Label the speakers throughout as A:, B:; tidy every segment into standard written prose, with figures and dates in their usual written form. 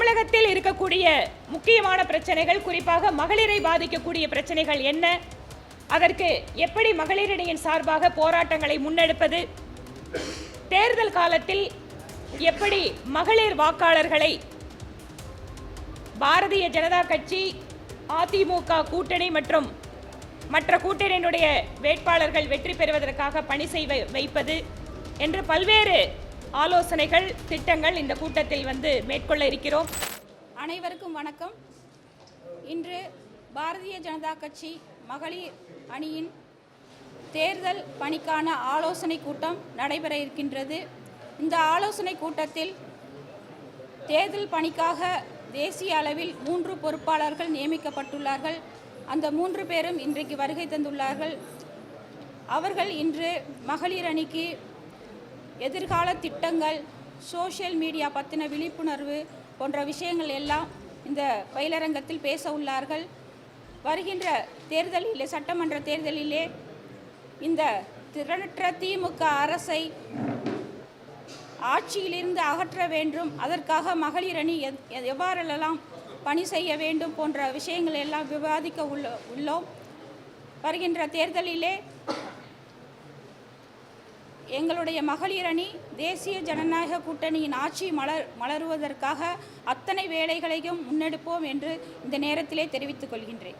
A: தமிழகத்தில் இருக்கக்கூடிய முக்கியமான பிரச்சனைகள், குறிப்பாக மகளிரை பாதிக்கக்கூடிய பிரச்சனைகள் என்ன, அதற்கு எப்படி மகளிரணியின் சார்பாக போராட்டங்களை முன்னெடுப்பது, தேர்தல் காலத்தில் எப்படி மகளிர் வாக்காளர்களை பாரதிய ஜனதா கட்சி, அதிமுக கூட்டணி மற்றும் மற்ற கூட்டணியினுடைய வேட்பாளர்கள் வெற்றி பெறுவதற்காக பணி செய்ய வைப்பது என்று பல்வேறு ஆலோசனைகள், திட்டங்கள் இந்த கூட்டத்தில் மேற்கொள்ள இருக்கிறோம்.
B: அனைவருக்கும் வணக்கம். இன்று பாரதிய ஜனதா கட்சி மகளிர் அணியின் தேர்தல் பணிக்கான ஆலோசனை கூட்டம் நடைபெற இருக்கின்றது. இந்த ஆலோசனை கூட்டத்தில் தேர்தல் பணிக்காக தேசிய அளவில் 3 பொறுப்பாளர்கள் நியமிக்கப்பட்டுள்ளார்கள். அந்த 3 பேரும் இன்றைக்கு வருகை தந்துள்ளார்கள். அவர்கள் இன்று மகளிர் அணிக்கு எதிர்கால திட்டங்கள், சோஷியல் மீடியா பற்றின விழிப்புணர்வு போன்ற விஷயங்கள் எல்லாம் இந்த பயிலரங்கத்தில் பேச உள்ளார்கள். வருகின்ற தேர்தலிலே, சட்டமன்ற தேர்தலிலே இந்த திறனற்ற திமுக அரசை ஆட்சியிலிருந்து அகற்ற வேண்டும், அதற்காக மகளிர் அணி எவ்வாறெல்லாம் பணி செய்ய வேண்டும் போன்ற விஷயங்கள் எல்லாம் விவாதிக்க உள்ளோம். வருகின்ற தேர்தலிலே எங்களுடைய மகளிர் அணி தேசிய ஜனநாயக கூட்டணியின் ஆட்சி மலருவதற்காக அத்தனை வேலைகளையும் முன்னெடுப்போம் என்று இந்த நேரத்திலே தெரிவித்துக் கொள்கின்றேன்.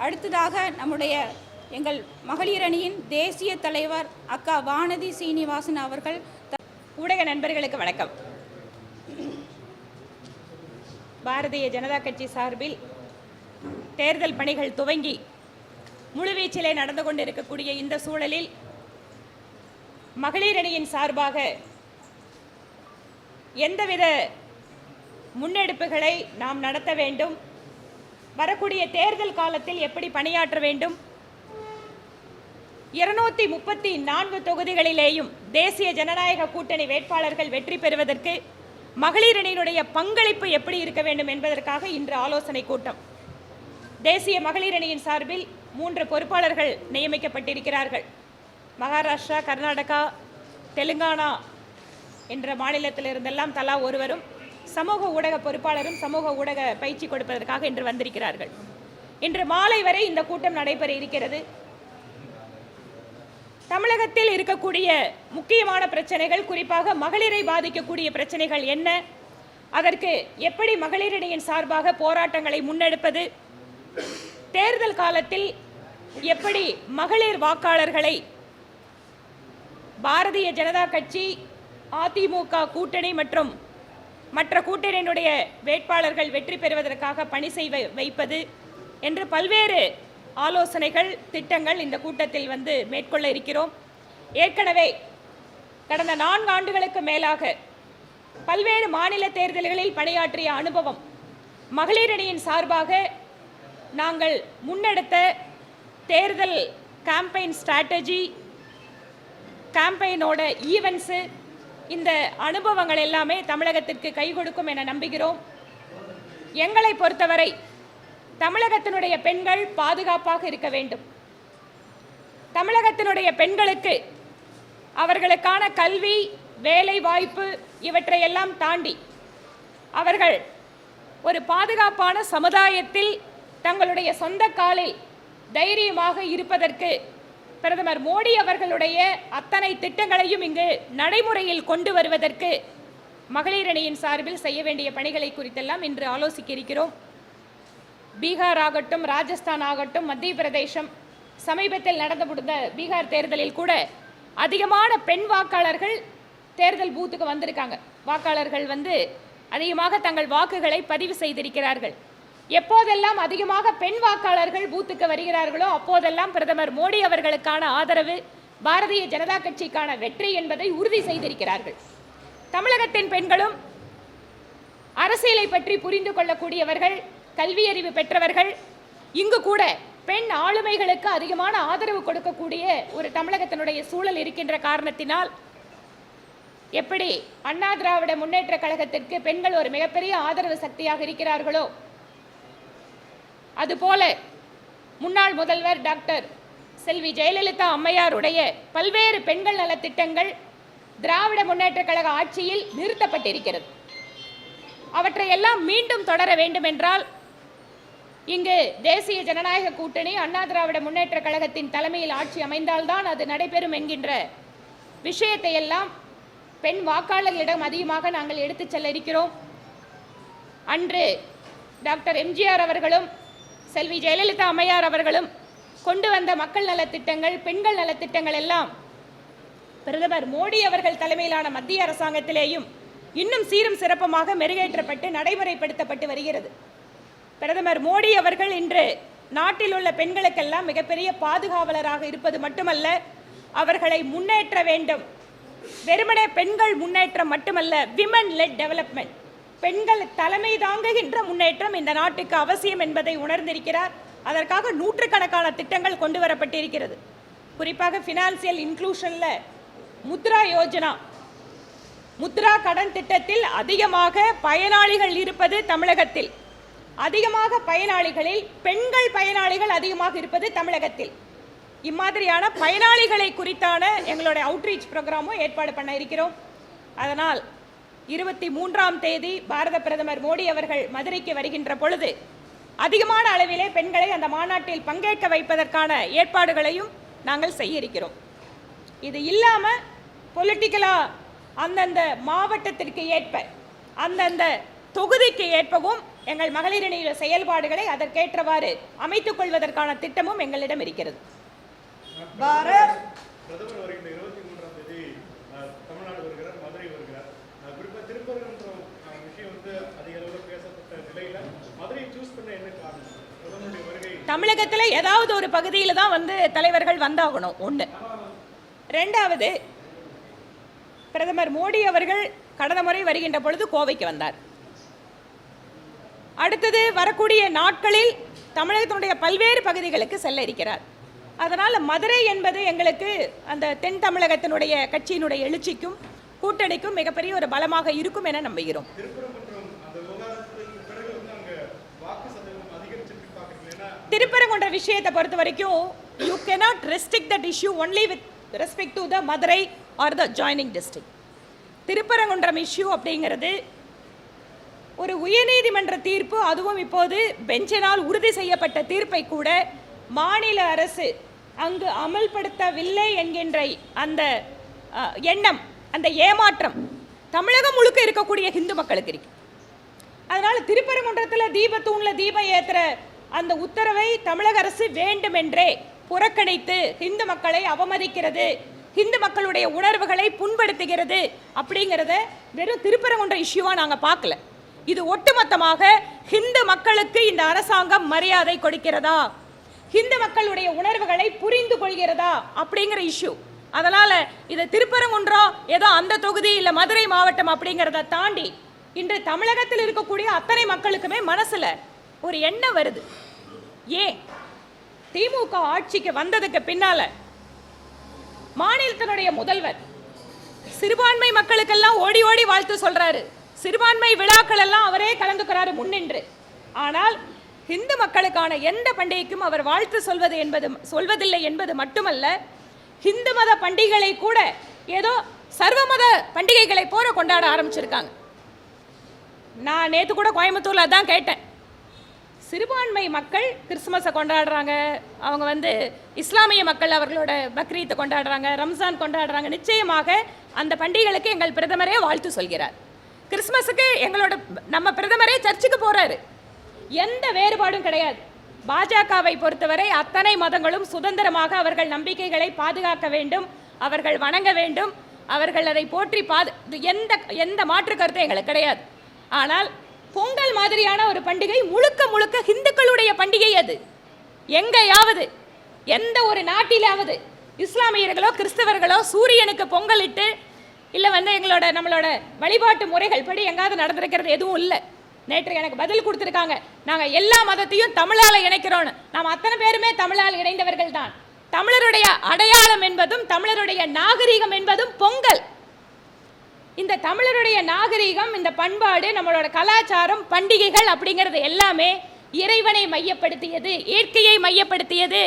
B: அடுத்ததாக நம்முடைய எங்கள் மகளிர் அணியின் தேசிய தலைவர் அக்கா வானதி சீனிவாசன் அவர்கள்.
A: ஊடக நண்பர்களுக்கு வணக்கம். பாரதிய ஜனதா கட்சி சார்பில் தேர்தல் பணிகள் துவங்கி முழுவீச்சிலே நடந்து கொண்டிருக்கக்கூடிய இந்த சூழலில் மகளிர் அணியின் சார்பாக எந்தவித முன்னெடுப்புகளை நாம் நடத்த வேண்டும், வரக்கூடிய தேர்தல் காலத்தில் எப்படி பணியாற்ற வேண்டும், 234 தொகுதிகளிலேயும் தேசிய ஜனநாயக கூட்டணி வேட்பாளர்கள் வெற்றி பெறுவதற்கு மகளிர் அணியினுடைய பங்களிப்பு எப்படி இருக்க வேண்டும் என்பதற்காக இன்று ஆலோசனை கூட்டம். தேசிய மகளிர் அணியின் சார்பில் 3 பொறுப்பாளர்கள் நியமிக்கப்பட்டிருக்கிறார்கள். மகாராஷ்டிரா, கர்நாடகா, தெலுங்கானா என்ற மாநிலத்திலிருந்தெல்லாம் தலா ஒருவரும், சமூக ஊடக பொறுப்பாளரும் சமூக ஊடக பயிற்சி கொடுப்பதற்காக இன்று வந்திருக்கிறார்கள். இன்று மாலை வரை இந்த கூட்டம் நடைபெற இருக்கிறது. தமிழகத்தில் இருக்கக்கூடிய முக்கியமான பிரச்சனைகள், குறிப்பாக மகளிரை பாதிக்கக்கூடிய பிரச்சனைகள் என்ன, அதற்கு எப்படி மகளிரணியின் சார்பாக போராட்டங்களை முன்னெடுப்பது, தேர்தல் காலத்தில் எப்படி மகளிர் வாக்காளர்களை பாரதிய ஜனதா கட்சி, அதிமுக கூட்டணி மற்றும் மற்ற கூட்டணியினுடைய வேட்பாளர்கள் வெற்றி பெறுவதற்காக பணி செய்ய வைப்பது என்று பல்வேறு ஆலோசனைகள், திட்டங்கள் இந்த கூட்டத்தில் மேற்கொள்ள இருக்கிறோம். ஏற்கனவே கடந்த 4 ஆண்டுகளுக்கு மேலாக பல்வேறு மாநில தேர்தல்களில் பணியாற்றிய அனுபவம், மகளிர் அணியின் சார்பாக நாங்கள் முன்னெடுத்த தேர்தல் கேம்பெயின் ஸ்ட்ராட்டஜி, கேம்பெயினோட ஈவென்ட்ஸு, இந்த அனுபவங்கள் எல்லாமே தமிழகத்திற்கு கை கொடுக்கும் என நம்புகிறோம். எங்களை பொறுத்தவரை தமிழகத்தினுடைய பெண்கள் பாதுகாப்பாக இருக்க வேண்டும். தமிழகத்தினுடைய பெண்களுக்கு அவர்களுக்கான கல்வி, வேலை வாய்ப்பு இவற்றையெல்லாம் தாண்டி அவர்கள் ஒரு பாதுகாப்பான சமுதாயத்தில் தங்களுடைய சொந்த காலில் தைரியமாக இருப்பதற்கு பிரதமர் மோடி அவர்களுடைய அத்தனை திட்டங்களையும் இங்கு நடைமுறையில் கொண்டு வருவதற்கு மகளிர் அணியின் சார்பில் செய்ய வேண்டிய பணிகளை குறித்தெல்லாம் இன்று ஆலோசிக்க இருக்கிறோம். பீகார் ஆகட்டும், ராஜஸ்தான் ஆகட்டும், மத்திய பிரதேசம், சமீபத்தில் நடந்து முடிந்த பீகார் தேர்தலில் கூட அதிகமான பெண் வாக்காளர்கள் தேர்தல் பூத்துக்கு வந்திருக்காங்க. வாக்காளர்கள் அதிகமாக தங்கள் வாக்குகளை பதிவு செய்திருக்கிறார்கள். எப்போதெல்லாம் அதிகமாக பெண் வாக்காளர்கள் பூத்துக்கு வருகிறார்களோ அப்போதெல்லாம் பிரதமர் மோடி அவர்களுக்கான ஆதரவு, பாரதிய ஜனதா கட்சிக்கான வெற்றி என்பதை உறுதி செய்திருக்கிறார்கள். தமிழகத்தின் பெண்களும் அரசியலை பற்றி புரிந்து கொள்ளக்கூடியவர்கள், கல்வியறிவு பெற்றவர்கள். இங்கு கூட பெண் ஆளுமைகளுக்கு அதிகமான ஆதரவு கொடுக்கக்கூடிய ஒரு தமிழகத்தினுடைய சூழல் இருக்கின்ற காரணத்தினால், எப்படி அண்ணா திராவிட முன்னேற்ற கழகத்திற்கு பெண்கள் ஒரு மிகப்பெரிய ஆதரவு சக்தியாக இருக்கிறார்களோ, அதுபோல முன்னாள் முதல்வர் டாக்டர் செல்வி ஜெயலலிதா அம்மையாருடைய பல்வேறு பெண்கள் நலத்திட்டங்கள், திராவிட முன்னேற்றக் கழக ஆட்சியில் நிறுத்தப்பட்டிருக்கிறது. அவற்றை எல்லாம் மீண்டும் தொடர வேண்டும் என்றால் இங்கு தேசிய ஜனநாயக கூட்டணி அண்ணா திராவிட முன்னேற்றக் கழகத்தின் தலைமையில் ஆட்சி அமைந்தால்தான் அது நடைபெறும் என்கின்ற விஷயத்தை எல்லாம் பெண் வாக்காளர்களிடம் அதிகமாக நாங்கள் எடுத்துச் செல்ல இருக்கிறோம். அன்று டாக்டர் எம்ஜிஆர் அவர்களும் செல்வி ஜெயலலிதா அம்மையார் அவர்களும் கொண்டு வந்த மக்கள் நலத்திட்டங்கள், பெண்கள் நலத்திட்டங்கள் எல்லாம் பிரதமர் மோடி அவர்கள் தலைமையிலான மத்திய அரசாங்கத்திலேயும் இன்னும் சீரும் சிறப்புமாக மெருகேற்றப்பட்டு நடைமுறைப்படுத்தப்பட்டு வருகிறது. பிரதமர் மோடி அவர்கள் இன்று நாட்டில் உள்ள பெண்களுக்கெல்லாம் மிகப்பெரிய பாதுகாவலராக இருப்பது மட்டுமல்ல, அவர்களை முன்னேற்ற வேண்டும். வெறுமனே பெண்கள் முன்னேற்றம் மட்டுமல்ல, விமன் லெட் டெவலப்மெண்ட், பெண்கள் தலைமை தாங்குகின்ற முன்னேற்றம் இந்த நாட்டுக்கு அவசியம் என்பதை உணர்ந்திருக்கிறார். அதற்காக நூற்றுக்கணக்கான திட்டங்கள் கொண்டு வரப்பட்டிருக்கிறது. குறிப்பாக ஃபினான்சியல் இன்க்ளூஷன்ல முத்ரா யோஜனா, முத்ரா கடன் திட்டத்தில் அதிகமாக பயனாளிகள் இருப்பது தமிழகத்தில். அதிகமாக பயனாளிகளில் பெண்கள் பயனாளிகள் அதிகமாக இருப்பது தமிழகத்தில். இம்மாதிரியான பயனாளிகளை குறித்தான எங்களுடைய அவுட்ரீச் ப்ரோக்ராமும் ஏற்பாடு பண்ண இருக்கிறோம். அதனால் 23ஆம் தேதி பாரத பிரதமர் மோடி அவர்கள் மதுரைக்கு வருகின்ற பொழுது அதிகமான அளவிலே பெண்களை அந்த மாநாட்டில் பங்கேற்க வைப்பதற்கான ஏற்பாடுகளையும் நாங்கள் செய்ய இருக்கிறோம். இது இல்லாமல் பொலிட்டிக்கலாக அந்தந்த மாவட்டத்திற்கு ஏற்ப, அந்தந்த தொகுதிக்கு ஏற்பவும் எங்கள் மகளிரணி செயல்பாடுகளை அதற்கேற்றவாறு அமைத்துக் கொள்வதற்கான திட்டமும் எங்களிடம் இருக்கிறது.
C: பிரதமர் வருகின்ற 23ஆம் தேதி தமிழ்நாடு வருகிறார், மதுரை வருகிறார். குறிப்பாக திருப்பரங்குன்றம் விஷயம் அதிக அளவில் பேசப்பட்ட நிலையில மதுரையை சூஸ் பண்ண என்ன காரணம்? பிரதமருடைய வருகை
A: தமிழகத்தில் ஏதாவது ஒரு பகுதியில் தான் தலைவர்கள் வந்தாகணும். ஒன்று. ரெண்டாவது, பிரதமர் மோடி அவர்கள் கடந்த முறை வருகின்ற பொழுது கோவைக்கு வந்தார். அடுத்தது வரக்கூடிய நாட்களில் தமிழகத்தினுடைய பல்வேறு பகுதிகளுக்கு செல்ல இருக்கிறார். அதனால் மதுரை என்பது எங்களுக்கு அந்த தென் தமிழகத்தினுடைய கட்சியினுடைய எழுச்சிக்கும் கூட்டணிக்கும் மிகப்பெரிய ஒரு பலமாக இருக்கும் என நம்புகிறோம். திருப்பரங்குன்ற விஷயத்தை பொறுத்த வரைக்கும் you cannot restrict that issue only with respect to the Madurai or the adjoining district. Thiruparankundram issue அப்படிங்கிறது ஒரு உயர்நீதிமன்ற தீர்ப்பு, அதுவும் இப்போது பெஞ்சினால் உறுதி செய்யப்பட்ட தீர்ப்பை கூட மாநில அரசு அங்கு அமல்படுத்தவில்லை என்கின்ற அந்த எண்ணம், அந்த ஏமாற்றம் தமிழகம் முழுக்க இருக்கக்கூடிய இந்து மக்களுக்கு இருக்கு. அதனால திருப்பரங்குன்றத்தில் தீபத்தூணில் தீபம் ஏற்றுற அந்த உத்தரவை தமிழக அரசு வேண்டுமென்றே புறக்கணித்து இந்து மக்களை அவமதிக்கிறது, இந்து மக்களுடைய உணர்வுகளை புண்படுத்துகிறது அப்படிங்கிறத வெறும் திருப்பரங்குன்ற இஷ்யூவாக நாங்கள் பார்க்கல. இது ஒட்டுமொத்தமாக இந்து மக்களுக்கு இந்த அரசாங்கம் மரியாதை கொடுக்கிறதா, இந்து மக்களுடைய உணர்வுகளை புரிந்து கொள்கிறதா அப்படிங்கிற இஷ்யூ. அதனால இது திருப்பரங்குன்றம் ஏதோ அந்த தொகுதி இல்லை மதுரை மாவட்டம் அப்படிங்கிறத தாண்டி இன்று தமிழகத்தில் இருக்கக்கூடிய அத்தனை மக்களுக்குமே மனசுல ஒரு எண்ணம் வருது. ஏன் திமுக ஆட்சிக்கு வந்ததுக்கு பின்னால மாநிலத்தினுடைய முதல்வர் சிறுபான்மை மக்களுக்கெல்லாம் ஓடி ஓடி வாழ்த்து சொல்றாரு, சிறுபான்மை விழாக்கள் எல்லாம் அவரே கலந்துக்கிறாரு முன்னின்று. ஆனால் இந்து மக்களுக்கான எந்த பண்டிகைக்கும் அவர் வாழ்த்து சொல்வதில்லை என்பது மட்டுமல்ல, இந்து மத பண்டிகைகளை கூட ஏதோ சர்வமத பண்டிகைகளை போல கொண்டாட ஆரம்பிச்சிருக்காங்க. நான் நேற்று கூட கோயம்புத்தூர்ல தான் கேட்டேன், சிறுபான்மை மக்கள் கிறிஸ்துமஸை கொண்டாடுறாங்க, அவங்க இஸ்லாமிய மக்கள் அவர்களோட பக்ரீத்தை கொண்டாடுறாங்க, ரம்ஜான் கொண்டாடுறாங்க. நிச்சயமாக அந்த பண்டிகைகளுக்கு எங்கள் பிரதமரே வாழ்த்து சொல்கிறார். கிறிஸ்துமஸுக்கு நம்ம பிரதமரே சர்ச்சுக்கு போறாரு. எந்த வேறுபாடும் கிடையாது. பாஜகவை பொறுத்தவரை அத்தனை மதங்களும் சுதந்திரமாக அவர்கள் நம்பிக்கைகளை பாதுகாக்க வேண்டும், அவர்கள் வணங்க வேண்டும், அவர்கள் அதை போற்றி எந்த மாற்று கருத்தும் எங்களுக்கு கிடையாது. ஆனால் பொங்கல் மாதிரியான ஒரு பண்டிகை முழுக்க முழுக்க இந்துக்களுடைய பண்டிகை. அது எங்கேயாவது எந்த ஒரு நாட்டிலாவது இஸ்லாமியர்களோ கிறிஸ்தவர்களோ சூரியனுக்கு பொங்கலிட்டு இல்லை நம்மளோட வழிபாட்டு முறைகள் படி எங்காவது நடந்திருக்கிறது எதுவும் இல்லை. நேற்று எனக்கு பதில் கொடுத்துருக்காங்க, நாங்கள் எல்லா மதத்தையும் தமிழால் இணைக்கிறோன்னு. நாம் அத்தனை பேருமே தமிழால் இணைந்தவர்கள் தான். தமிழருடைய அடையாளம் என்பதும் தமிழருடைய நாகரீகம் என்பதும் பொங்கல். இந்த தமிழருடைய நாகரீகம், இந்த பண்பாடு, நம்மளோட கலாச்சாரம், பண்டிகைகள் அப்படிங்கிறது எல்லாமே இறைவனை மையப்படுத்தியது, இயற்கையை மையப்படுத்தியது.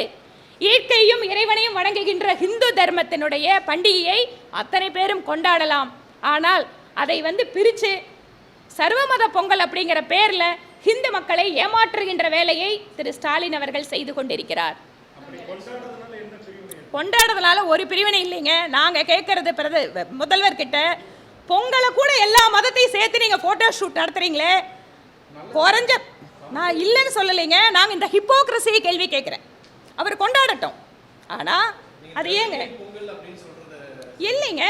A: இயற்கையும் இறைவனையும் வணங்குகின்ற இந்து தர்மத்தினுடைய பண்டிகையை அத்தனை பேரும் கொண்டாடலாம். ஆனால் அதை பிரித்து சர்வமத பொங்கல் அப்படிங்கிற பேரில் ஹிந்து மக்களை ஏமாற்றுகின்ற வேலையை திரு ஸ்டாலின் அவர்கள் செய்து கொண்டிருக்கிறார். கொண்டாடுறதுனால ஒரு பிரிவினை இல்லைங்க. நாங்கள் கேட்கறது முதல்வர்கிட்ட, பொங்கலை கூட எல்லா மதத்தையும் சேர்த்து நீங்கள் ஃபோட்டோ ஷூட் நடத்துறீங்களே, குறைஞ்ச நான் இல்லைன்னு சொல்லலைங்க, நாங்கள் இந்த ஹிப்போக்ரஸியை கேள்வி கேட்குறேன். அவர் கொண்டாடட்டும், ஆனால் அது ஏங்க இல்லைங்க.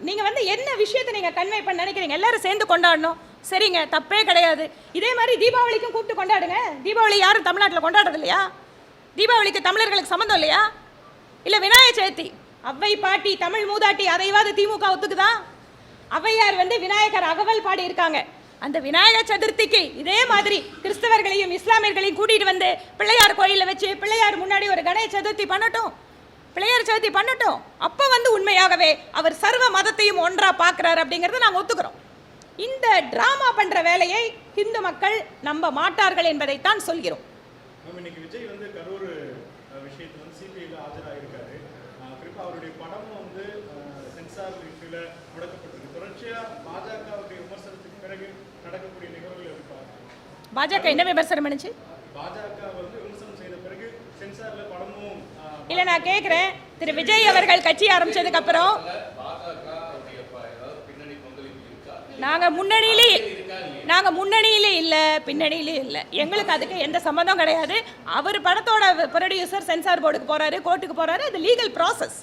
A: நீங்கள் என்ன விஷயத்தை நீங்கள் கன்வே பண்ண நினைக்கிறீங்க? எல்லாரும் சேர்ந்து கொண்டாடணும், சரிங்க, தப்பே கிடையாது. இதே மாதிரி தீபாவளிக்கும் கூப்பிட்டு கொண்டாடுங்க. தீபாவளி யாரும் தமிழ்நாட்டில் கொண்டாடுறது இல்லையா? தீபாவளிக்கு தமிழர்களுக்கு சம்மந்தம் இல்லையா? இல்லை விநாயகர் சதுர்த்தி, அவ்வை பாட்டி தமிழ் மூதாட்டி, அதைவாது திமுக ஒத்துக்குதா? அவ்வையார் விநாயகர் அகவல் பாடி இருக்காங்க. அந்த விநாயகர் சதுர்த்திக்கு இதே மாதிரி கிறிஸ்தவர்களையும் இஸ்லாமியர்களையும் கூட்டிகிட்டு பிள்ளையார் கோயிலில் வச்சு பிள்ளையார் முன்னாடி ஒரு கணேச சதுர்த்தி பண்ணட்டும், பிள்ளையார் சதுர்த்தி பண்ணட்டும். அப்போ உண்மையாகவே அவர் சர்வ மதத்தையும் ஒன்றாக பார்க்குறாரு அப்படிங்கிறத நாங்கள் ஒத்துக்கிறோம். இந்த டிராமா பண்ணுற வேலையை இந்து மக்கள் நம்ப மாட்டார்கள் என்பதைத்தான் சொல்கிறோம்.
C: இன்னைக்கு விஜய் கரூர் விஷயத்துல சிபிஐல ஆஜராகிருக்காரு. குறிப்பாக அவருடைய படமும் சென்சார் லிஸ்ட்ல முடக்கப்பட்டிருக்கு. தொடர்ச்சியா பாஜகவுடைய விமர்சனத்துக்கு பிறகு நடக்கக்கூடிய நிகழ்வுகள் இருப்பாங்க.
A: பாஜக என்ன விமர்சனம் பண்ணுச்சு?
C: பாஜக விமர்சனம் செய்த பிறகு சென்சார்ல படமும்
A: இல்லை. நான் கேட்குறேன், திரு விஜய் அவர்கள் கட்சி ஆரம்பிச்சதுக்கு அப்புறம் நாங்கள் முன்னணியிலே இல்லை, பின்னணியிலே இல்லை. எங்களுக்கு அதுக்கு எந்த சம்மந்தம் கிடையாது. அவர் படத்தோட ப்ரொடியூசர் சென்சார் போர்டுக்கு போறாரு, கோர்ட்டுக்கு போறாரு. அது லீகல் ப்ராசஸ்.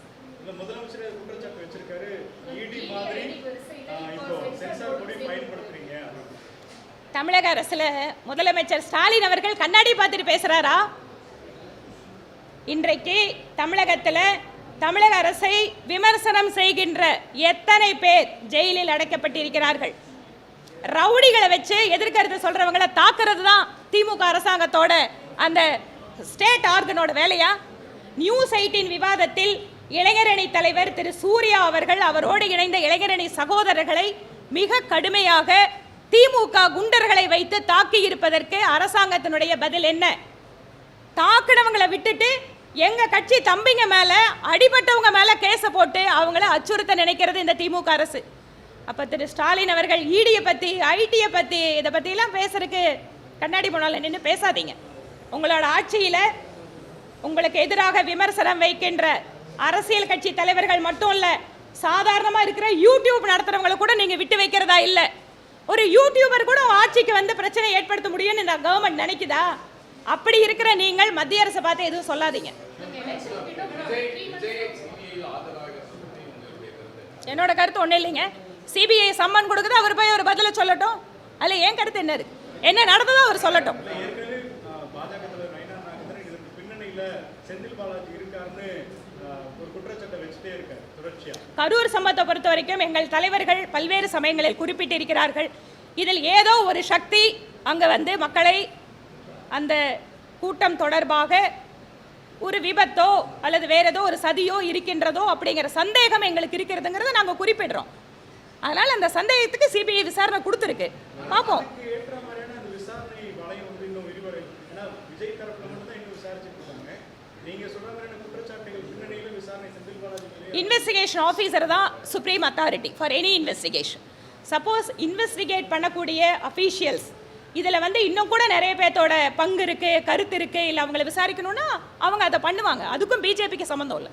C: முதலமைச்சர் குற்றச்சாட்டு வச்சிருக்காரு, இடி மாதிரி இப்போ சென்சார் போர்டை பயன்படுத்துறீங்க.
A: தமிழக அரசுல முதலமைச்சர் ஸ்டாலின் அவர்கள் கண்ணாடி பார்த்துட்டு பேசுறாரா? இன்றைக்கு தமிழகத்தில் தமிழக அரசை விமர்சனம் செய்கின்ற எத்தனை பேர் ஜெயிலில் அடைக்கப்பட்டிருக்கிறார்கள்? ரவுடிகளை வச்சு எதிர்கருத்து சொல்றவங்களை தாக்குறது தான் திமுக அரசாங்கத்தோட அந்த ஸ்டேட் ஆர்கனோட வேலையா? நியூஸ் 18 விவாதத்தில் இளைஞரணி தலைவர் திரு சூர்யா அவர்கள் அவரோடு இணைந்த இளைஞரணி சகோதரர்களை மிக கடுமையாக திமுக குண்டர்களை வைத்து தாக்கி இருப்பதற்கு அரசாங்கத்தினுடைய பதில் என்ன? தாக்குனவங்களை விட்டுட்டு எங்க கட்சி தம்பிங்க மேல, அடிபட்டவங்க மேல கேஸ போட்டு அவங்கள அச்சுறுத்த நினைக்கிறது இந்த திமுக அரசு. அப்ப திரு ஸ்டாலின் அவர்கள் ஈடியை பத்தி, ஐடியை பத்தி, இதை பத்தி எல்லாம் பேசுறதுக்கு கண்ணாடி முன்னால நின்று பேசாதீங்க. உங்களோட ஆட்சியில உங்களுக்கு எதிராக விமர்சனம் வைக்கின்ற அரசியல் கட்சி தலைவர்கள் மட்டும் இல்ல, சாதாரணமா இருக்கிற யூடியூப் நடத்துறவங்களை கூட நீங்க விட்டு வைக்கிறதா இல்ல. ஒரு யூடியூபர் கூட ஆட்சிக்கு பிரச்சனை ஏற்படுத்த முடியும்னு இந்த கவர்மெண்ட் நினைக்குதா? அப்படி இருக்கிற நீங்கள் மத்திய அரசை பார்த்து எதுவும் சொல்லாதீங்க. என்னோட கருத்து ஒன்றும் இல்லைங்க. சிபிஐ சம்மன் கொடுக்குது, அவர் போய் ஒரு பதில சொல்லட்டும். அதில் என் கருத்து என்ன இருக்கு? என்ன நடந்ததோ அவர் சொல்லட்டும். கரூர் சம்பவத்தை பொறுத்த வரைக்கும் எங்கள் தலைவர்கள் பல்வேறு சமயங்களில் குறிப்பிட்டிருக்கிறார்கள். இதில் ஏதோ ஒரு சக்தி அங்கே மக்களை அந்த கூட்டம் தொடர்பாக ஒரு விபத்தோ அல்லது வேற ஏதோ ஒரு சதியோ இருக்கின்றதோ அப்படிங்கிற சந்தேகம் எங்களுக்கு இருக்கிறதுங்கிறத நாங்கள் குறிப்பிடுறோம். அதனால் அந்த சந்தேகத்துக்கு சிபிஐ விசாரணை கொடுத்துருக்கு, பார்ப்போம். இன்வெஸ்டிகேஷன் ஆஃபீஸர் தான் supreme authority for any investigation. Suppose investigate பண்ணக்கூடிய அஃபீஷியல்ஸ் இதில் இன்னும் கூட நிறைய பேர்த்தோட பங்கு இருக்கு, கருத்து இருக்கு, இல்லை அவங்களை விசாரிக்கணும்னா அவங்க அதை பண்ணுவாங்க. அதுக்கும் பிஜேபிக்கு சம்மந்தம் இல்லை.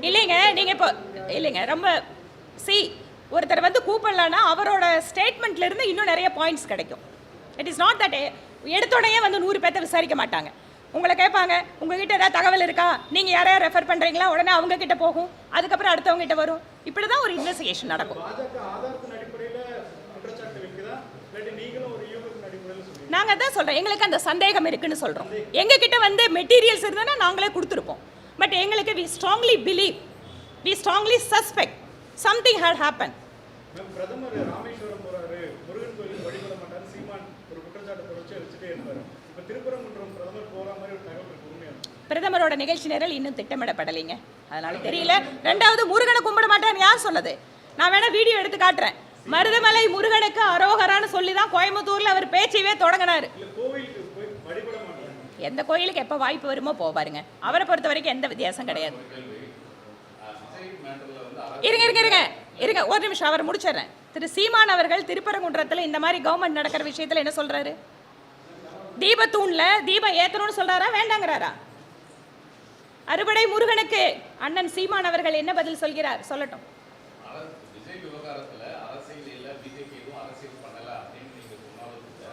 A: இல்லைங்க, நீங்கள் இப்போ இல்லைங்க ரொம்ப ஒருத்தர் கூப்பிடலான்னா அவரோட ஸ்டேட்மெண்ட்ல இருந்து இன்னும் நிறைய பாயிண்ட்ஸ் கிடைக்கும். இட் இஸ் நாட் தட் எடுத்தோடனே 100 பேர்த்த விசாரிக்க மாட்டாங்க. உங்களை கேட்பாங்க, உங்ககிட்ட ஏதாவது தகவல் இருக்கா, நீங்கள் யாரையா ரெஃபர் பண்ணுறீங்களா, உடனே அவங்க கிட்ட போகும், அதுக்கப்புறம் அடுத்தவங்க கிட்ட வரும். இப்படி தான் ஒரு இன்வெஸ்டிகேஷன் நடக்கும். நாங்கள் தான் சொல்கிறோம், எங்களுக்கு அந்த சந்தேகம் இருக்குன்னு சொல்கிறோம். எங்ககிட்ட மெட்டீரியல்ஸ் இருந்ததுன்னா நாங்களே கொடுத்துருப்போம். பட் எங்களுக்கு we strongly believe, we strongly suspect something had happened.
C: பிரதமர் ராமேஸ்வரம் போறாரு, முருகன் கோயில் வழிபட மாட்டாரு, சீமான் ஒரு குற்றச்சாட்டு தொடர்ச்சி வச்சுட்டே இருப்பாரு. இப்போ திருப்பரங்குன்றம் பிரதமர் போற மாதிரி ஒரு தகவல் இருக்கு, உண்மையா?
A: பிரதமரோட நிகழ்ச்சி நேரல் இன்னும் திட்டமிடப்படலைங்க, அதனால தெரியல. ரெண்டாவது, முருகனை கும்பிட மாட்டேன்னு யார் சொன்னது? நான் வேணா வீடியோ எடுத்து காட்டுறேன். மருதமலை முருகனுக்கு அரோகரான்னு சொல்லி தான் கோயம்புத்தூர்ல அவர் பேச்சையே தொடங்கினாரு.
C: கோவிலுக்கு போய் வழிபட மாட்டாங்க.
A: எந்த கோயிலுக்கு எப்போ வாய்ப்பு வருமோ போவாருங்க. அவரை பொறுத்த வரைக்கும் எந்த வித்தியாசம் கிடையாது. இருங்க ஒரு நிமிஷம் அவர் முடிச்சிடுறேன். திரு சீமான் அவர்கள் திருப்பரங்குன்றத்தில் இந்த மாதிரி கவர்மெண்ட் நடக்கிற விஷயத்தில் என்ன சொல்றாரு? தீபத்தூண்ல தீபம் ஏத்தணும்னு சொல்றாரா வேண்டாங்கிறாரா? அறுபடை முருகனுக்கு அண்ணன் சீமான் அவர்கள் என்ன பதில் சொல்கிறார் சொல்லட்டும்.
D: விஜய் விவகாரத்துல அரசியல் இல்ல, பிஜேபி எதுவும் அரசியல் பண்ணல அப்படின்னு நீங்க சொன்னாலும் கூட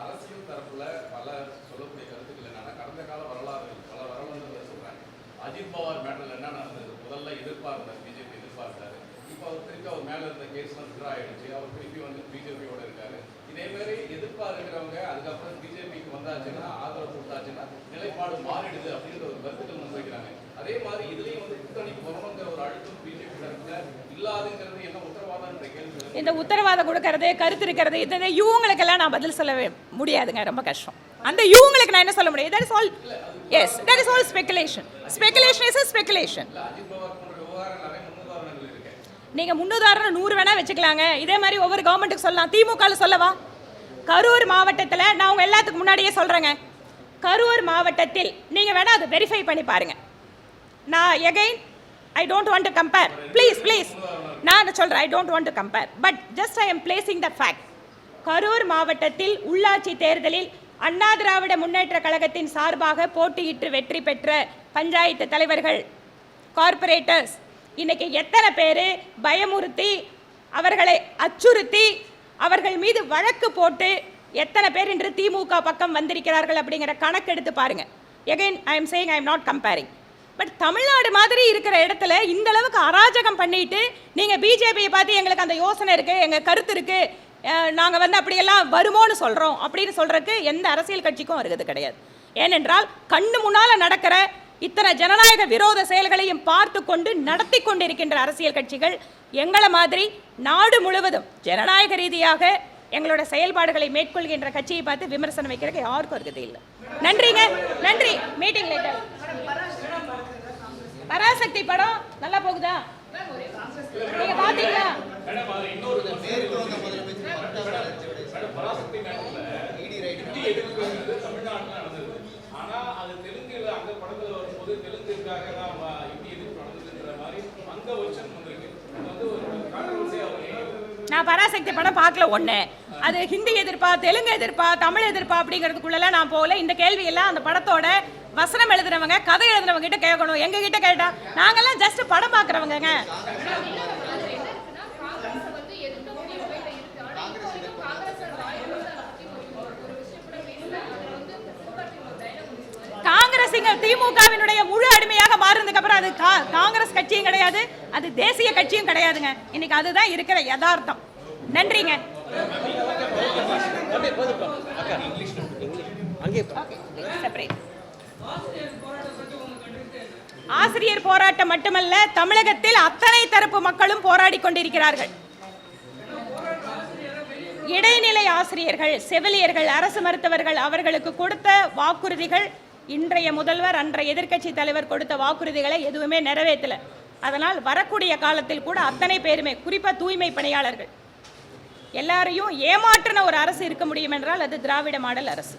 D: அரசியல் தரப்புல பல சொல்லக்கூடிய கருத்துக்கள் என்னன்னா, கடந்த கால வரலாறுகள் பல வரலாறுகளை சொல்றாங்க. அஜித் பவார் மேட்டர்ல என்ன நடந்தது? முதல்ல எதிர்பார்த்தார், பிஜேபி எதிர்பார்த்தாரு. இப்போ அவர் திருப்பி அவர் மேல இருந்த கேஸ்லாம் விட்ரா ஆயிடுச்சு. அவர் திருப்பி வந்து பிஜேபியோட இருக்காரு. இதே மாதிரி எதிர்பார்க்கிறவங்க அதுக்கப்புறம் பிஜேபிக்கு வந்தாச்சுன்னா, ஆதரவு கொடுத்தாச்சுன்னா நிலைப்பாடு மாறிடுது அப்படின்ற ஒரு கருத்துக்கள் முன்வைக்கிறாங்க. அதே மாதிரி இதுலயும் வந்து கூட்டணிக்கு வரணுங்கிற ஒரு அழுத்தம் பிஜேபி தரப்புல இல்லாதுங்கிறது என்ன உத்தரவாதம்ன்ற கேள்வி.
A: இந்த உத்தரவாதம் கொடுக்கறது, கருத்து இருக்கிறது, இந்த இவங்களுக்கெல்லாம் நான் பதில் சொல்லவே முடியாதுங்க, ரொம்ப கஷ்டம். அந்த இவங்களுக்கு நான் என்ன சொல்ல முடியும்? that is all. Yes, that is all speculation. Speculation is a speculation.
D: Ajith Pawar போன்ற விவகாரம் நிறைய முன்னுதாரணங்கள் இருக்கு.
A: நீங்க முன்னுதாரணம் 100 வேணா வச்சுக்கலாங்க. இதே மாதிரி ஒவ்வொரு கவர்மெண்ட்டுக்கு சொல்லலாம். திமுகவில் சொல்லவா? கரூர் மாவட்டத்தில் நான் உங்க எல்லாத்துக்கு முன்னாடியே சொல்றேங்க, கரூர் மாவட்டத்தில் நீங்க வேணா அதை வெரிஃபை பண்ணி பாருங்க. நான் again I don't want to compare. Please. நான் சொல்றேன், I don't want to compare. But just I am placing the fact. Karur மாவட்டத்தில் உள்ளாட்சி தேர்தலில் அண்ணா திராவிட முன்னேற்ற கழகத்தின் சார்பாக போட்டியிட்டு வெற்றி பெற்ற பஞ்சாயத்து தலைவர்கள், கார்பரேட்டர்ஸ் இன்னைக்கு எத்தனை பேர் பயமுறுத்தி, அவர்களை அச்சுறுத்தி, அவர்கள் மீது வழக்கு போட்டு எத்தனை பேர் இன்று திமுக பக்கம் வந்திருக்கிறார்கள் அப்படிங்கிற கணக்கெடுத்து பாருங்க. Again I am saying I am not comparing. But Tamil Nadu மாதிரி இருக்கிற இடத்துல இந்த அளவுக்கு அராஜகம் பண்ணிட்டு நீங்கள் பிஜேபியை பார்த்து எங்களுக்கு அந்த யோசனை இருக்குது, எங்கள் கருத்து இருக்குது, நாங்கள் வந்து அப்படியெல்லாம் வருமோன்னு சொல்கிறோம் அப்படின்னு சொல்கிறதுக்கு எந்த அரசியல் கட்சிக்கும் வருகிறது கிடையாது. ஏனென்றால் கண்ணு முன்னால் நடக்கிற இத்தனை ஜனநாயக விரோத செயல்களையும் பார்த்து கொண்டு நடத்தி கொண்டிருக்கின்ற அரசியல் கட்சிகள் எங்களை மாதிரி நாடு முழுவதும் ஜனநாயக ரீதியாக எங்களோட செயல்பாடுகளை மேற்கொள்கின்ற கட்சியை பார்த்து விமர்சனம் வைக்கிறதுக்கு யாருக்கும் இருக்குது இல்லை. நன்றிங்க, நன்றி. Meeting later. பராசக்தி படம் நல்லா போகுதா? நீங்க பாத்தீங்களா?
D: பராசக்தி மேட்டர்ல இந்தி எதிர்ப்பு தமிழ்நாட்டில் நடந்தது. ஆனா அது தெலுங்குல அந்த படத்துல வரும்போது தெலுங்குக்காக தான் இந்தி எதிர்ப்பு நடந்ததுன்ற மாதிரி அங்க வருஷம் வந்திருக்கு. அது வந்து ஒரு கான்ட்ரோவர்சியா
A: நான் பராசக்தி படம் பார்க்கல. ஒன்று அது ஹிந்தி எதிர்ப்பா, தெலுங்கு எதிர்ப்பா, தமிழ் எதிர்ப்பா அப்படிங்கிறதுக்குள்ளெல்லாம் நான் போகல. இந்த கேள்வியெல்லாம் அந்த படத்தோட வசனம் எழுதுறவங்க, கதை எழுதுறவங்க கிட்ட கேட்கணும். எங்க கிட்ட கேட்டா நாங்கெல்லாம் ஜஸ்ட் படம் பார்க்குறவங்க. காங்கிரஸ் இங்க திமுகவினுடைய முழு அடிமையாக மாறினதுக்கு அப்புறம் அது காங்கிரஸ் கட்சியும் கிடையாது, அது தேசிய கட்சியும் கிடையாதுங்க. இன்னைக்கு அதுதான் இருக்கிற யதார்த்தம். நன்றிங்க. ஆசிரியர் போராட்டம் மட்டுமல்ல, தமிழகத்தில் அத்தனை தரப்பு மக்களும் போராடி கொண்டிருக்கிறார்கள். இடைநிலை ஆசிரியர்கள், செவிலியர்கள், அரசு மருத்துவர்கள் அவர்களுக்கு கொடுத்த வாக்குறுதிகள், இன்றைய முதல்வர் அன்றைய எதிர்க்கட்சி தலைவர் கொடுத்த வாக்குறுதிகளை எதுவுமே நிறைவேற்றல. அதனால் வரக்கூடிய காலத்தில் கூட அத்தனை பேருமே, குறிப்பாக தூய்மை பணியாளர்கள் எல்லாரையும் ஏமாற்றின ஒரு அரசு இருக்க முடியும் என்றால் அது திராவிட மாடல் அரசு.